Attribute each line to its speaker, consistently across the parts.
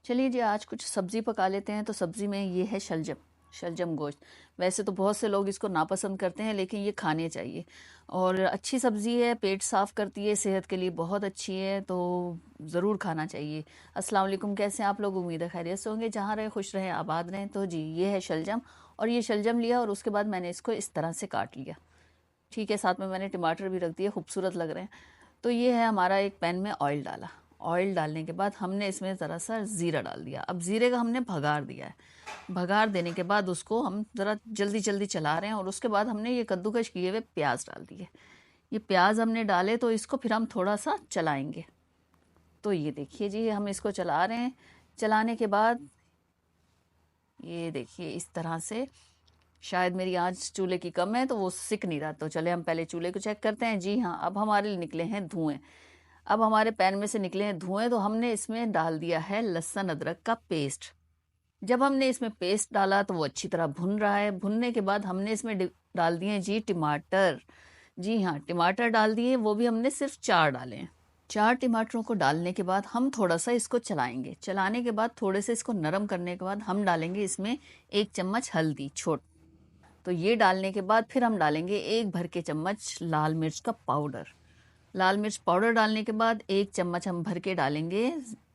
Speaker 1: चलिए जी, आज कुछ सब्ज़ी पका लेते हैं। तो सब्ज़ी में ये है शलजम, शलजम गोश्त। वैसे तो बहुत से लोग इसको नापसंद करते हैं, लेकिन ये खाने चाहिए और अच्छी सब्ज़ी है, पेट साफ़ करती है, सेहत के लिए बहुत अच्छी है, तो ज़रूर खाना चाहिए। अस्सलाम वालेकुम, कैसे हैं आप लोग? उम्मीद है खैरियत से होंगे। जहाँ रहें खुश रहें, आबाद रहें। तो जी, ये है शलजम और ये शलजम लिया और उसके बाद मैंने इसको इस तरह से काट लिया। ठीक है, साथ में मैंने टमाटर भी रख दिए, खूबसूरत लग रहे हैं। तो ये है हमारा, एक पैन में ऑयल डाला। ऑयल डालने के बाद हमने इसमें ज़रा सा ज़ीरा डाल दिया। अब ज़ीरे का हमने भगार दिया है। भगार देने के बाद उसको हम ज़रा जल्दी जल्दी चला रहे हैं और उसके बाद हमने ये कद्दूकश किए हुए प्याज डाल दिए। ये प्याज हमने डाले तो इसको फिर हम थोड़ा सा चलाएंगे। तो ये देखिए जी, हम इसको चला रहे हैं। चलाने के बाद ये देखिए इस तरह से, शायद मेरी आंच चूल्हे की कम है तो वो सिक नहीं रहा। तो चले हम पहले चूल्हे को चेक करते हैं। जी हाँ, अब हमारे निकले हैं धुएं। अब हमारे पैन में से निकले हैं धुएं, तो हमने इसमें डाल दिया है लहसुन अदरक का पेस्ट। जब हमने इसमें पेस्ट डाला तो वो अच्छी तरह भुन रहा है। भुनने के बाद हमने इसमें डाल दिए जी टमाटर। जी हाँ, टमाटर डाल दिए, वो भी हमने सिर्फ 4 डाले हैं। 4 टमाटरों को डालने के बाद हम थोड़ा सा इसको चलाएंगे। चलाने के बाद थोड़े से इसको नरम करने के बाद हम डालेंगे इसमें 1 चम्मच हल्दी छोट। तो ये डालने के बाद फिर हम डालेंगे 1 भर के चम्मच लाल मिर्च का पाउडर। लाल मिर्च पाउडर डालने के बाद 1 चम्मच हम भर के डालेंगे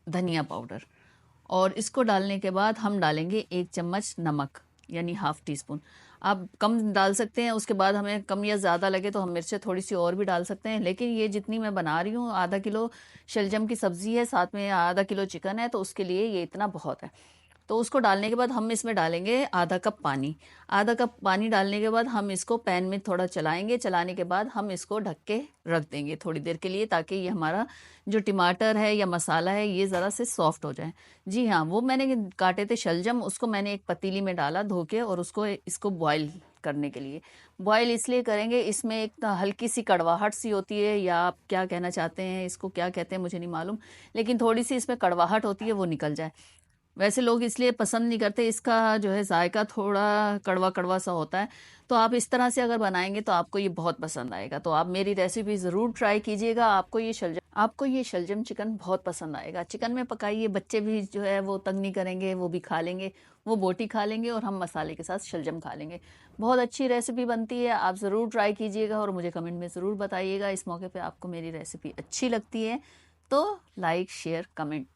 Speaker 1: धनिया पाउडर। और इसको डालने के बाद हम डालेंगे 1 चम्मच नमक, यानी हाफ टी स्पून। आप कम डाल सकते हैं, उसके बाद हमें कम या ज़्यादा लगे तो हम मिर्चें थोड़ी सी और भी डाल सकते हैं। लेकिन ये जितनी मैं बना रही हूँ, आधा किलो शलजम की सब्ज़ी है, साथ में आधा किलो चिकन है, तो उसके लिए ये इतना बहुत है। तो उसको डालने के बाद हम इसमें डालेंगे आधा कप पानी। आधा कप पानी डालने के बाद हम इसको पैन में थोड़ा चलाएंगे। चलाने के बाद हम इसको ढक के रख देंगे थोड़ी देर के लिए, ताकि ये हमारा जो टमाटर है या मसाला है ये ज़रा से सॉफ्ट हो जाए। जी हाँ, वो मैंने काटे थे शलजम, उसको मैंने एक पतीली में डाला धो के, और उसको इसको बॉईल करने के लिए। बॉईल इसलिए करेंगे, इसमें एक हल्की सी कड़वाहट सी होती है, या आप क्या कहना चाहते हैं, इसको क्या कहते हैं मुझे नहीं मालूम, लेकिन थोड़ी सी इसमें कड़वाहट होती है, वो निकल जाए। वैसे लोग इसलिए पसंद नहीं करते, इसका जो है जायका थोड़ा कड़वा कड़वा सा होता है। तो आप इस तरह से अगर बनाएंगे तो आपको ये बहुत पसंद आएगा। तो आप मेरी रेसिपी ज़रूर ट्राई कीजिएगा। आपको ये शलजम चिकन बहुत पसंद आएगा। चिकन में पकाइए, बच्चे भी जो है वो तंग नहीं करेंगे, वो भी खा लेंगे। वो बोटी खा लेंगे और हम मसाले के साथ शलजम खा लेंगे। बहुत अच्छी रेसिपी बनती है, आप ज़रूर ट्राई कीजिएगा और मुझे कमेंट में ज़रूर बताइएगा। इस मौके पे आपको मेरी रेसिपी अच्छी लगती है तो लाइक शेयर कमेंट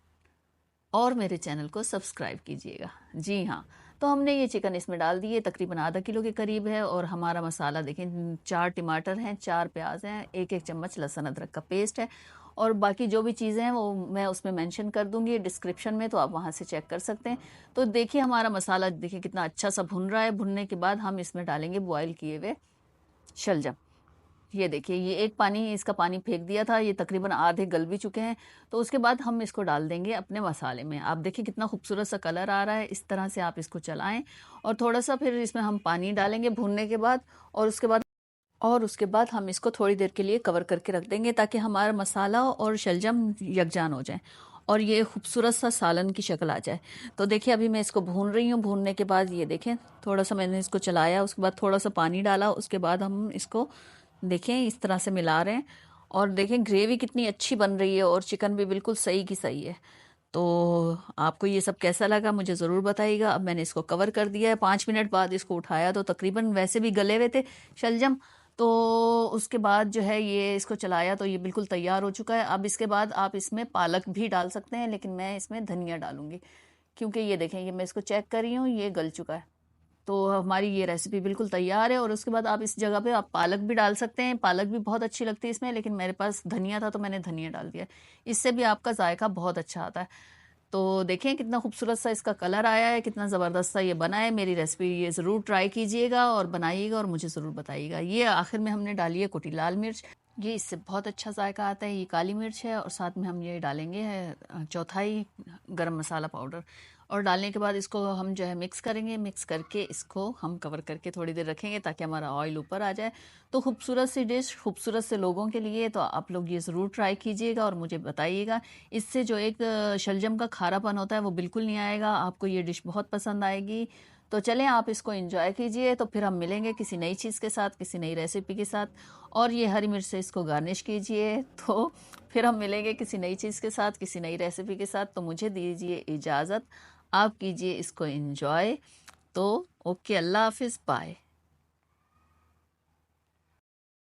Speaker 1: और मेरे चैनल को सब्सक्राइब कीजिएगा। जी हाँ, तो हमने ये चिकन इसमें डाल दिए, तकरीबन आधा किलो के करीब है। और हमारा मसाला देखें, 4 टमाटर हैं, 4 प्याज हैं, 1-1 चम्मच लहसुन अदरक का पेस्ट है, और बाकी जो भी चीज़ें हैं वो मैं उसमें मेंशन कर दूंगी डिस्क्रिप्शन में, तो आप वहाँ से चेक कर सकते हैं। तो देखिए हमारा मसाला देखिए कितना अच्छा सा भुन रहा है। भुनने के बाद हम इसमें डालेंगे बॉयल किए हुए शलजम। ये देखिए, ये एक पानी, इसका पानी फेंक दिया था, ये तकरीबन आधे गल भी चुके हैं। तो उसके बाद हम इसको डाल देंगे अपने मसाले में। आप देखिए कितना खूबसूरत सा कलर आ रहा है। इस तरह से आप इसको चलाएं और थोड़ा सा फिर इसमें हम पानी डालेंगे भूनने के बाद। और उसके बाद हम इसको थोड़ी देर के लिए कवर करके रख देंगे, ताकि हमारा मसाला और शलजम यकजान हो जाए और ये खूबसूरत सा सालन की शक्ल आ जाए। तो देखिए अभी मैं इसको भून रही हूँ। भूनने के बाद ये देखें, थोड़ा सा मैंने इसको चलाया, उसके बाद थोड़ा सा पानी डाला, उसके बाद हम इसको देखें इस तरह से मिला रहे हैं। और देखें ग्रेवी कितनी अच्छी बन रही है और चिकन भी बिल्कुल सही की सही है। तो आपको ये सब कैसा लगा मुझे ज़रूर बताइएगा। अब मैंने इसको कवर कर दिया है। 5 मिनट बाद इसको उठाया तो तकरीबन वैसे भी गले हुए थे शलजम। तो उसके बाद जो है ये इसको चलाया तो ये बिल्कुल तैयार हो चुका है। अब इसके बाद आप इसमें पालक भी डाल सकते हैं, लेकिन मैं इसमें धनिया डालूंगी, क्योंकि ये देखें, ये मैं इसको चेक कर रही हूँ, ये गल चुका है। तो हमारी ये रेसिपी बिल्कुल तैयार है। और उसके बाद आप इस जगह पे आप पालक भी डाल सकते हैं, पालक भी बहुत अच्छी लगती है इसमें, लेकिन मेरे पास धनिया था तो मैंने धनिया डाल दिया। इससे भी आपका जायका बहुत अच्छा आता है। तो देखें कितना खूबसूरत सा इसका कलर आया है, कितना ज़बरदस्त सा ये बना है। मेरी रेसिपी ये ज़रूर ट्राई कीजिएगा और बनाइएगा और मुझे ज़रूर बताइएगा। ये आखिर में हमने डाली है कुटी लाल मिर्च, ये इससे बहुत अच्छा जायका आता है। ये काली मिर्च है और साथ में हम ये डालेंगे है चौथाई गरम मसाला पाउडर। और डालने के बाद इसको हम जो है मिक्स करेंगे। मिक्स करके इसको हम कवर करके थोड़ी देर रखेंगे, ताकि हमारा ऑयल ऊपर आ जाए। तो खूबसूरत सी डिश खूबसूरत से लोगों के लिए, तो आप लोग ये ज़रूर ट्राई कीजिएगा और मुझे बताइएगा। इससे जो एक शलजम का खारापन होता है वो बिल्कुल नहीं आएगा। आपको ये डिश बहुत पसंद आएगी। तो चलें आप इसको एंजॉय कीजिए। तो फिर हम मिलेंगे किसी नई चीज़ के साथ, किसी नई रेसिपी के साथ। और ये हरी मिर्च से इसको गार्निश कीजिए। तो फिर हम मिलेंगे किसी नई चीज़ के साथ, किसी नई रेसिपी के साथ। तो मुझे दीजिए इजाज़त, आप कीजिए इसको एंजॉय। तो ओके, अल्लाह हाफिज़, बाय।